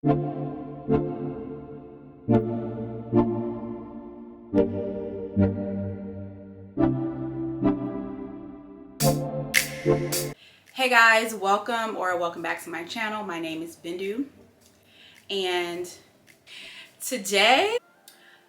Hey guys, welcome back to my channel. My name is Bindu, and today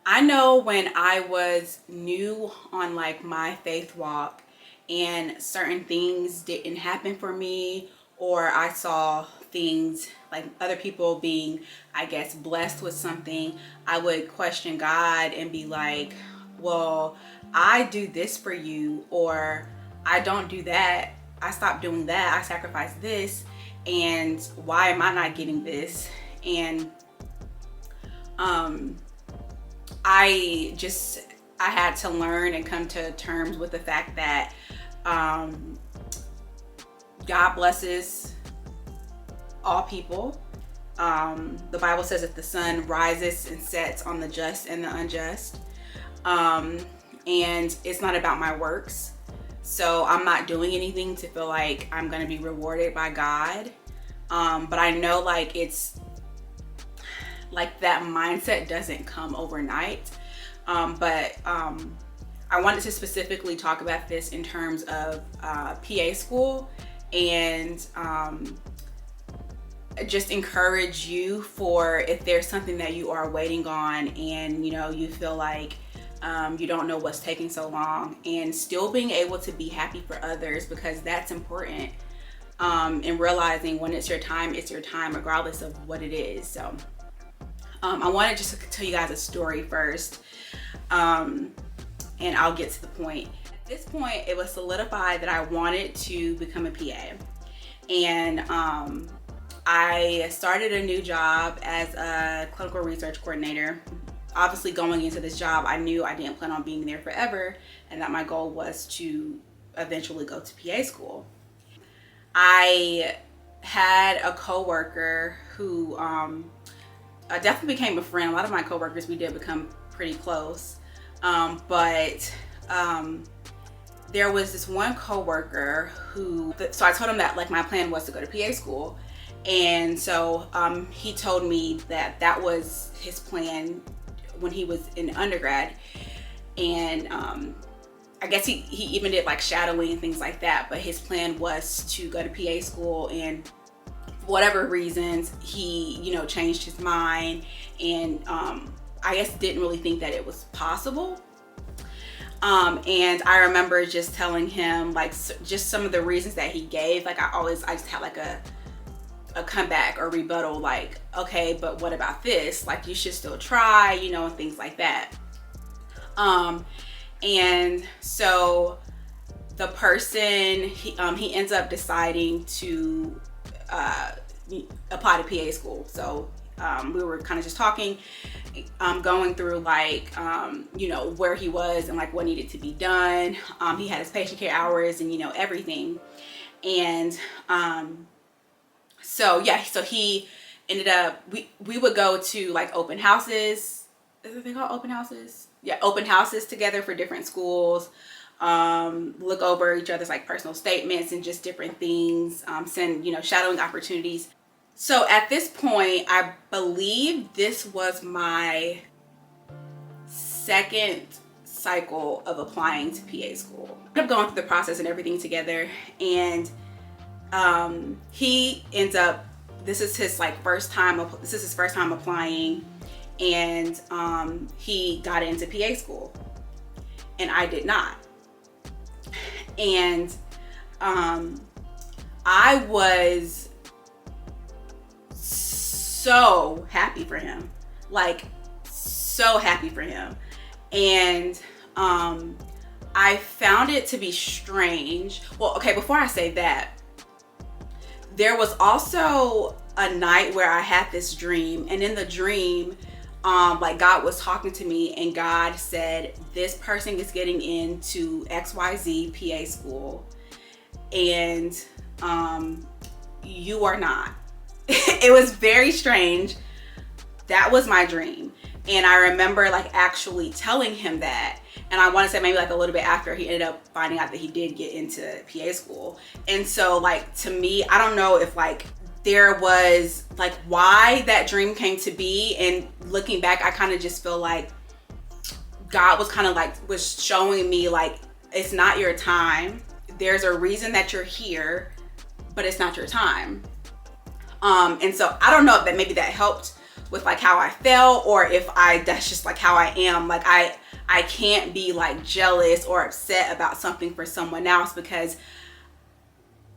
I know when I was new on like my faith walk and certain things didn't happen for me, or I saw things like other people being, I guess, blessed with something, I would question God and be like, well, I do this for you, or I don't do that. I stopped doing that. I sacrificed this, and why am I not getting this? And I had to learn and come to terms with the fact that God blesses all people. The Bible says that the sun rises and sets on the just and the unjust. And it's not about my works. So I'm not doing anything to feel like I'm going to be rewarded by God. But I know like it's like that mindset doesn't come overnight. But I wanted to specifically talk about this in terms of PA school, and just encourage you for if there's something that you are waiting on and you feel like you don't know what's taking so long, and still being able to be happy for others, because that's important. And realizing when it's your time regardless of what it is. So I wanted just to tell you guys a story first, and I'll get to the point. At this point, it was solidified that I wanted to become a PA, and I started a new job as a clinical research coordinator. Obviously, going into this job, I knew I didn't plan on being there forever, and that my goal was to eventually go to PA school. I had a coworker who definitely became a friend. A lot of my coworkers, we did become pretty close. But there was this one coworker so I told him that like my plan was to go to PA school. And so he told me that that was his plan when he was in undergrad. And I guess he even did like shadowing and things like that. But his plan was to go to PA school, and for whatever reasons, he, changed his mind, and I guess didn't really think that it was possible. And I remember just telling him like just some of the reasons that he gave. Like I just had like a comeback or rebuttal, like, okay, but what about this? Like, you should still try, and things like that. And so the person, he ends up deciding to apply to PA school. So we were kind of just talking, going through like where he was and like what needed to be done. He had his patient care hours and everything. And so he ended up, we would go to like open houses. Is it they call open houses? Yeah, open houses together for different schools. Look over each other's like personal statements and just different things. Send shadowing opportunities. So at this point, I believe this was my second cycle of applying to PA school. I ended up going through the process and everything together, and he ends up, this is his first time applying, and he got into PA school and I did not. And I was so happy for him, like so happy for him. And I found it to be strange. Well, okay, before I say that, there was also a night where I had this dream, and in the dream, like God was talking to me, and God said, this person is getting into XYZ PA school, and you are not. It was very strange. That was my dream. And I remember like actually telling him that, and I want to say maybe like a little bit after he ended up finding out that he did get into PA school. And so like, to me, I don't know if like there was like why that dream came to be. And looking back, I kind of just feel like God was kind of like was showing me like it's not your time. There's a reason that you're here, but it's not your time. And so I don't know if that maybe that helped with like how I felt, or if that's just like how I am. Like I can't be like jealous or upset about something for someone else, because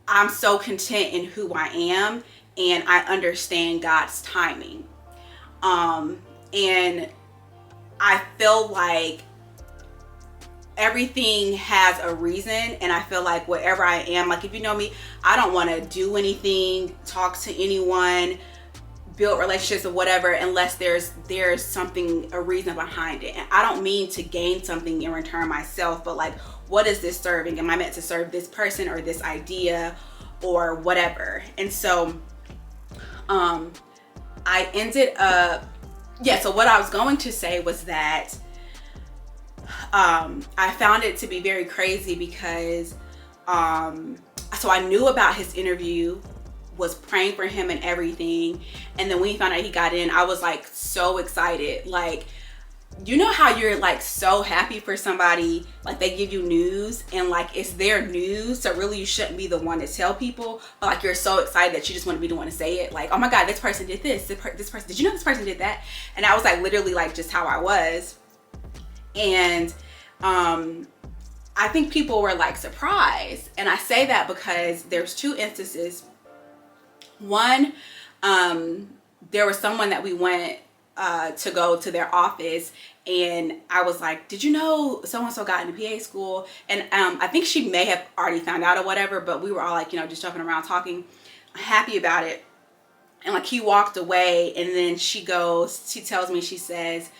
I'm so content in who I am, and I understand God's timing. And I feel like everything has a reason, and I feel like wherever I am, like if you know me, I don't want to do anything, talk to anyone, build relationships or whatever, unless there's something, a reason behind it. And I don't mean to gain something in return myself, but like, what is this serving? Am I meant to serve this person or this idea or whatever? And so I ended up, so what I was going to say was that I found it to be very crazy because so I knew about his interview, was praying for him and everything, and then when he found out he got in, I was like so excited. Like, you know how you're like so happy for somebody, like they give you news and like it's their news, so really you shouldn't be the one to tell people, but like you're so excited that you just want to be the one to say it, like, oh my God, this person did this person, did you know this person did that? And I was like literally like just how I was. And I think people were like surprised, and I say that because there's two instances. One, there was someone that we went to go to their office, and I was like, did you know so-and-so got into PA school? And I think she may have already found out or whatever, but we were all like, you know, just joking around, talking, happy about it. And like he walked away, and then she tells me, she says,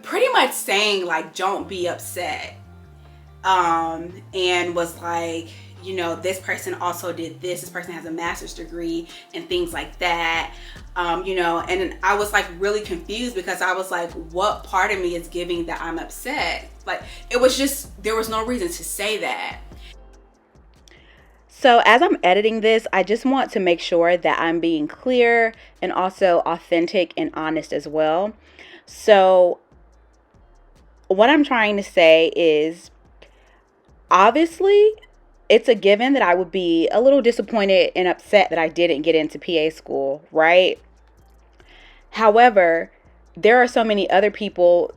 pretty much saying like, don't be upset. And was like, you know, this person also did this person has a master's degree and things like that. And I was like really confused, because I was like, what part of me is giving that I'm upset? Like, it was just, there was no reason to say that. So as I'm editing this, I just want to make sure that I'm being clear and also authentic and honest as well. So what I'm trying to say is, obviously, it's a given that I would be a little disappointed and upset that I didn't get into PA school, right? However, there are so many other people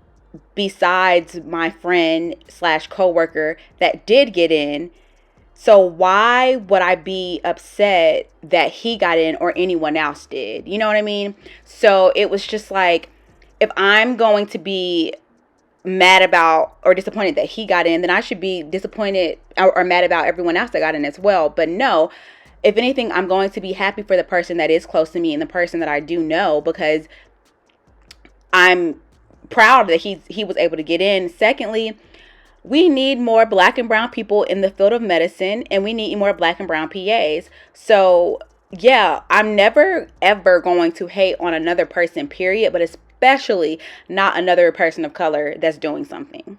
besides my friend / coworker that did get in. So why would I be upset that he got in or anyone else did? You know what I mean? So it was just like, if I'm going to be mad about or disappointed that he got in, then I should be disappointed or mad about everyone else that got in as well. But no, if anything, I'm going to be happy for the person that is close to me and the person that I do know, because I'm proud that he was able to get in. Secondly, we need more Black and brown people in the field of medicine, and we need more Black and brown PAs. So yeah, I'm never ever going to hate on another person, period, but especially not another person of color that's doing something.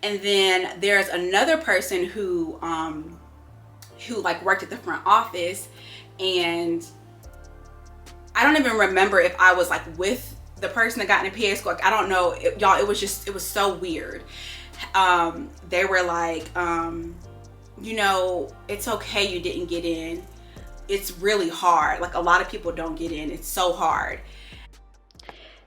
And then there's another person who like worked at the front office, and I don't even remember if I was like with the person that got into PA school. Like, I don't know, y'all, it was so weird. They were like, it's okay you didn't get in. It's really hard. Like, a lot of people don't get in. It's so hard.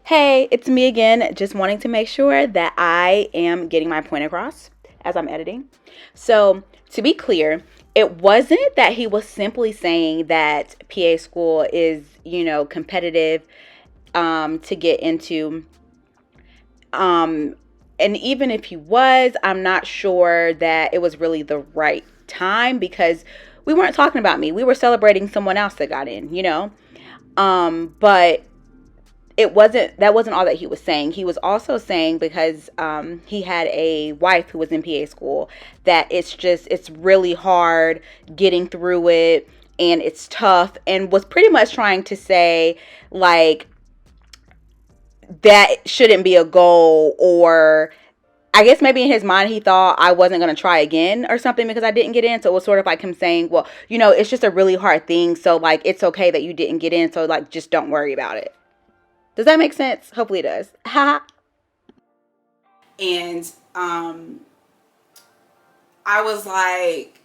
Hey, it's me again, just wanting to make sure that I am getting my point across as I'm editing. So, to be clear, it wasn't that he was simply saying that PA school is, competitive to get into. And even if he was, I'm not sure that it was really the right time, because we weren't talking about me. We were celebrating someone else that got in, but that wasn't all that he was saying. He was also saying, because he had a wife who was in PA school, that it's really hard getting through it, and it's tough, and was pretty much trying to say like that shouldn't be a goal, or I guess maybe in his mind he thought I wasn't going to try again or something because I didn't get in. So it was sort of like him saying, well, it's just a really hard thing. So like, it's okay that you didn't get in. So like, just don't worry about it. Does that make sense? Hopefully it does. Ha. And I was like,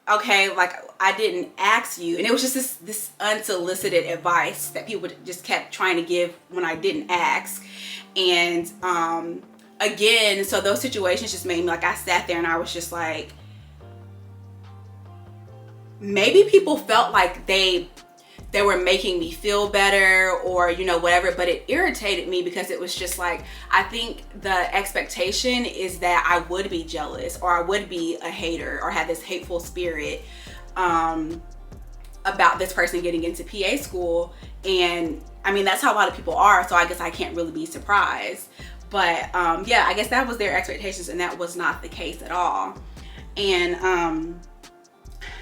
okay, like I didn't ask you. And it was just this unsolicited advice that people just kept trying to give when I didn't ask. And again, so those situations just made me, like, I sat there and I was just like, maybe people felt like they were making me feel better or whatever, but it irritated me because it was just like, I think the expectation is that I would be jealous or I would be a hater or have this hateful spirit about this person getting into PA school. And I mean, that's how a lot of people are, so I guess I can't really be surprised. But yeah, I guess that was their expectations, and that was not the case at all. And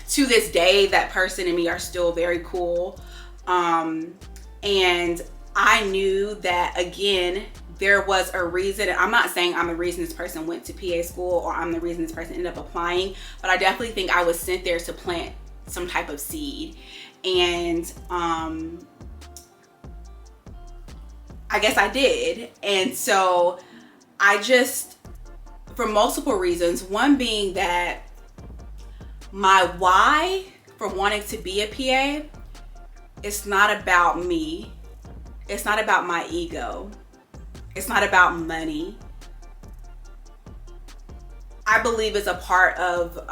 to this day, that person and me are still very cool. And I knew that, again, there was a reason. I'm not saying I'm the reason this person went to PA school or I'm the reason this person ended up applying, but I definitely think I was sent there to plant some type of seed. And I guess I did. And so I just, for multiple reasons, one being that my why for wanting to be a PA, it's not about me. It's not about my ego. It's not about money. I believe it's a part of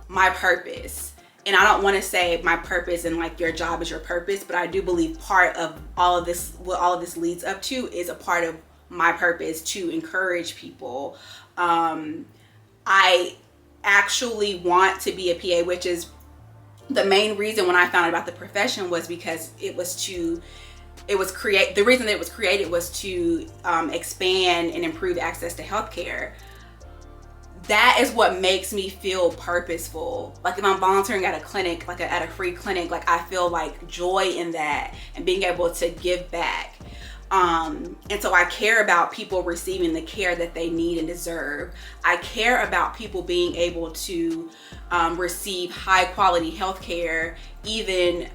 my purpose. And I don't want to say my purpose and like your job is your purpose, but I do believe part of all of this, what all of this leads up to, is a part of my purpose to encourage people. I actually want to be a PA, which is the main reason when I found out about the profession was because the reason that it was created was to expand and improve access to healthcare. That is what makes me feel purposeful. Like if I'm volunteering at a clinic, like at a free clinic, like I feel like joy in that and being able to give back. And so I care about people receiving the care that they need and deserve. I care about people being able to receive high quality health care, even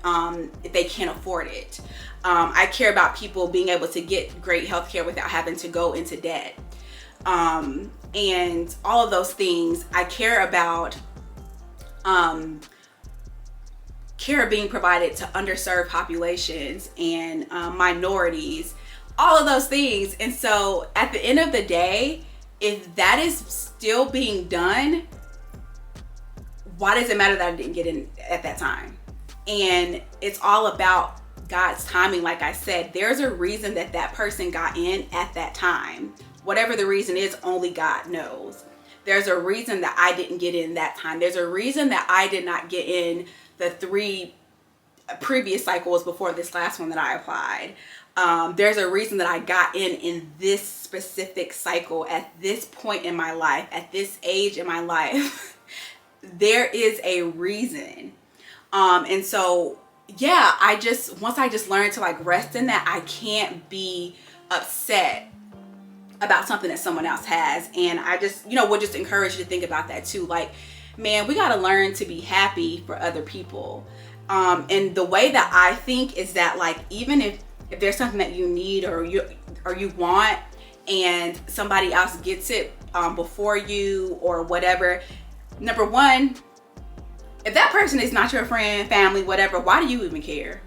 if they can't afford it. I care about people being able to get great health care without having to go into debt. And all of those things. I care about care being provided to underserved populations and minorities, all of those things. And so at the end of the day, if that is still being done, why does it matter that I didn't get in at that time? And it's all about God's timing. Like I said, there's a reason that that person got in at that time. Whatever the reason is, only God knows. There's a reason that I didn't get in that time. There's a reason that I did not get in the 3 previous cycles before this last one that I applied. There's a reason that I got in this specific cycle at this point in my life, at this age in my life. There is a reason. And so, yeah, once I just learned to like rest in that, I can't be upset about something that someone else has. And I just, would just encourage you to think about that too. Like, man, we got to learn to be happy for other people. And the way that I think is that, like, even if there's something that you need or you want and somebody else gets it before you or whatever, number one, if that person is not your friend, family, whatever, why do you even care?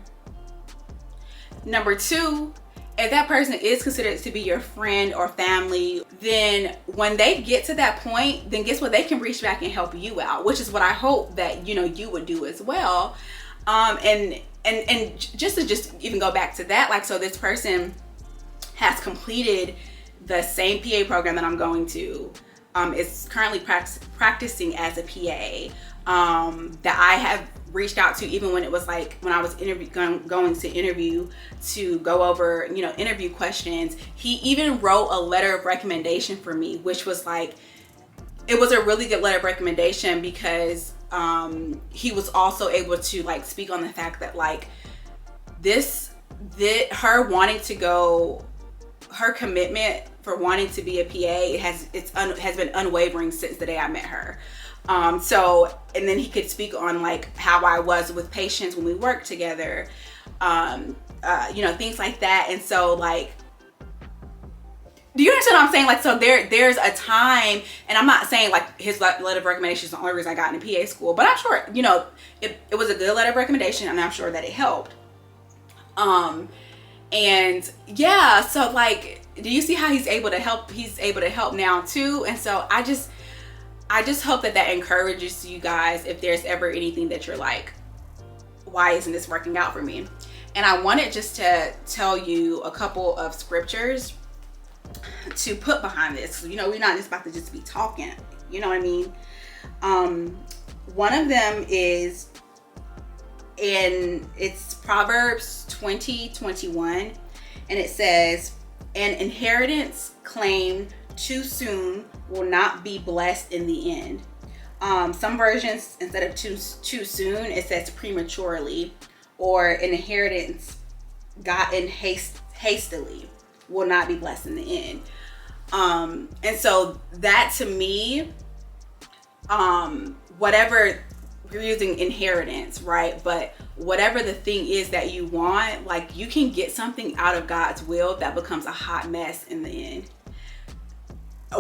Number two, if that person is considered to be your friend or family, then when they get to that point, then guess what? They can reach back and help you out, which is what I hope that, you would do as well. And just to even go back to that, like, so this person has completed the same PA program that I'm going to, is currently practicing as a PA, that I have reached out to even when it was like when I was going to interview to go over interview questions. He even wrote a letter of recommendation for me, which was like, it was a really good letter of recommendation because he was also able to like speak on the fact that like her wanting to go her commitment for wanting to be a PA has been unwavering since the day I met her. So, and then he could speak on like how I was with patients when we worked together, you know, things like that. And so like, do you understand what I'm saying? Like, so there's a time, and I'm not saying like his letter of recommendation is the only reason I got into PA school, but I'm sure, you know, it was a good letter of recommendation, and I'm sure that it helped. And yeah, so like, do you see how he's able to help? He's able to help now too. And so I just hope that encourages you guys if there's ever anything that you're like, why isn't this working out for me? And I wanted just to tell you a couple of scriptures to put behind this. You know, we're not just about to just be talking, you know what I mean? One of them is, and it's Proverbs 20:21, and it says, an inheritance claimed too soon will not be blessed in the end. Some versions, instead of too soon, it says prematurely, or an inheritance gotten hastily will not be blessed in the end. And so that to me, whatever you're using inheritance, right? But whatever the thing is that you want, like you can get something out of God's will that becomes a hot mess in the end.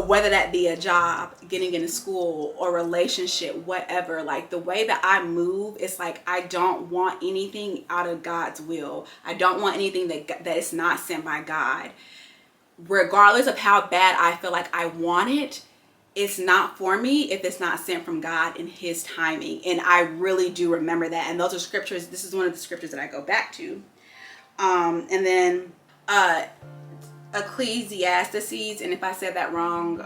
Whether that be a job, getting into school, or relationship, whatever. Like the way that I move, it's like I don't want anything out of God's will. I don't want anything that is not sent by God. Regardless of how bad I feel like I want it, it's not for me if it's not sent from God in his timing. And I really do remember that. And those are scriptures. This is one of the scriptures that I go back to. And then Ecclesiastes, and if I said that wrong,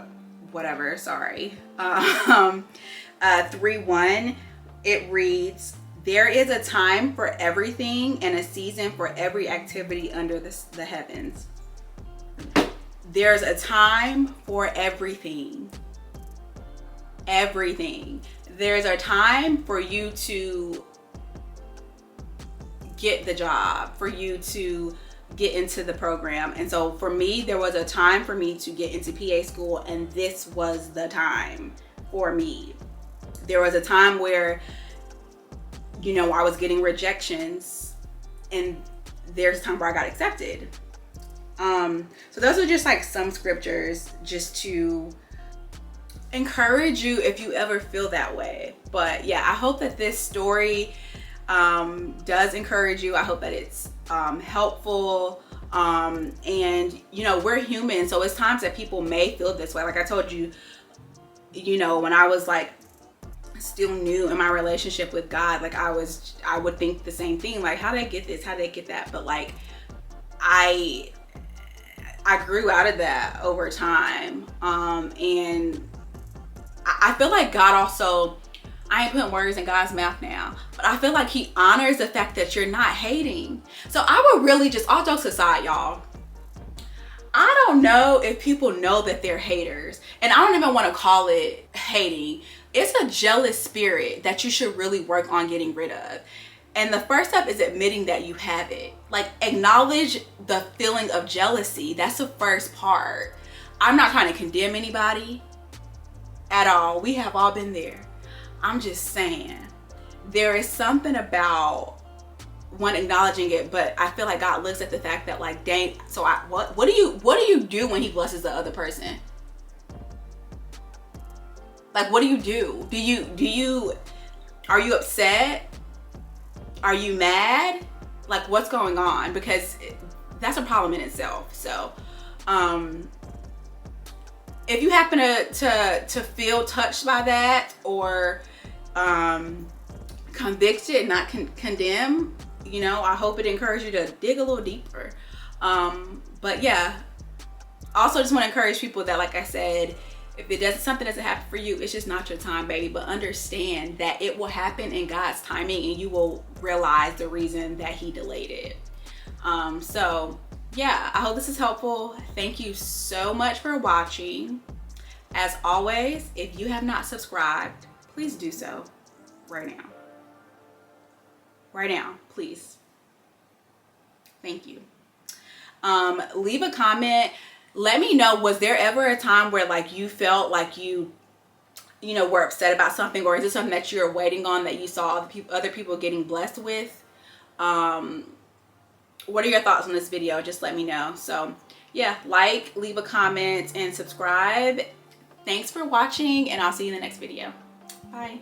whatever, sorry. 3:1, it reads, there is a time for everything and a season for every activity under the heavens. There's a time for everything. Everything. There's a time for you to get the job, for you to get into the program. And so for me, there was a time for me to get into PA school, and this was the time for me. There was a time where, you know, I was getting rejections, and there's a time where I got accepted. So those are just like some scriptures just to encourage you if you ever feel that way. But yeah, I hope that this story does encourage you. I hope that it's helpful. And you know, we're human, so it's times that people may feel this way. Like I told you, you know, when I was like still new in my relationship with God, like I would think the same thing, like how did I get this, how did I get that? But like I grew out of that over time. And I feel like God also, I ain't putting words in God's mouth now, but I feel like he honors the fact that you're not hating. So I would really just, all jokes aside, y'all, I don't know if people know that they're haters. And I don't even want to call it hating. It's a jealous spirit that you should really work on getting rid of. And the first step is admitting that you have it. Like, acknowledge the feeling of jealousy. That's the first part. I'm not trying to condemn anybody at all. We have all been there. I'm just saying, there is something about one acknowledging it, but I feel like God looks at the fact that like, dang, so what do you do when he blesses the other person? Like, what do you do? Are you upset? Are you mad? Like, what's going on? Because that's a problem in itself. So, if you happen to feel touched by that, or convicted, not condemn, you know, I hope it encourages you to dig a little deeper. But yeah, also just want to encourage people that, like I said, if something doesn't happen for you, it's just not your time, baby. But understand that it will happen in God's timing, and you will realize the reason that he delayed it. So yeah, I hope this is helpful. Thank you so much for watching. As always, if you have not subscribed, please do so right now. Right now, please. Thank you. Leave a comment. Let me know, was there ever a time where like you felt like you know, were upset about something, or is it something that you're waiting on that you saw other people getting blessed with? What are your thoughts on this video? Just let me know. So yeah, like, leave a comment, and subscribe. Thanks for watching, and I'll see you in the next video. Bye.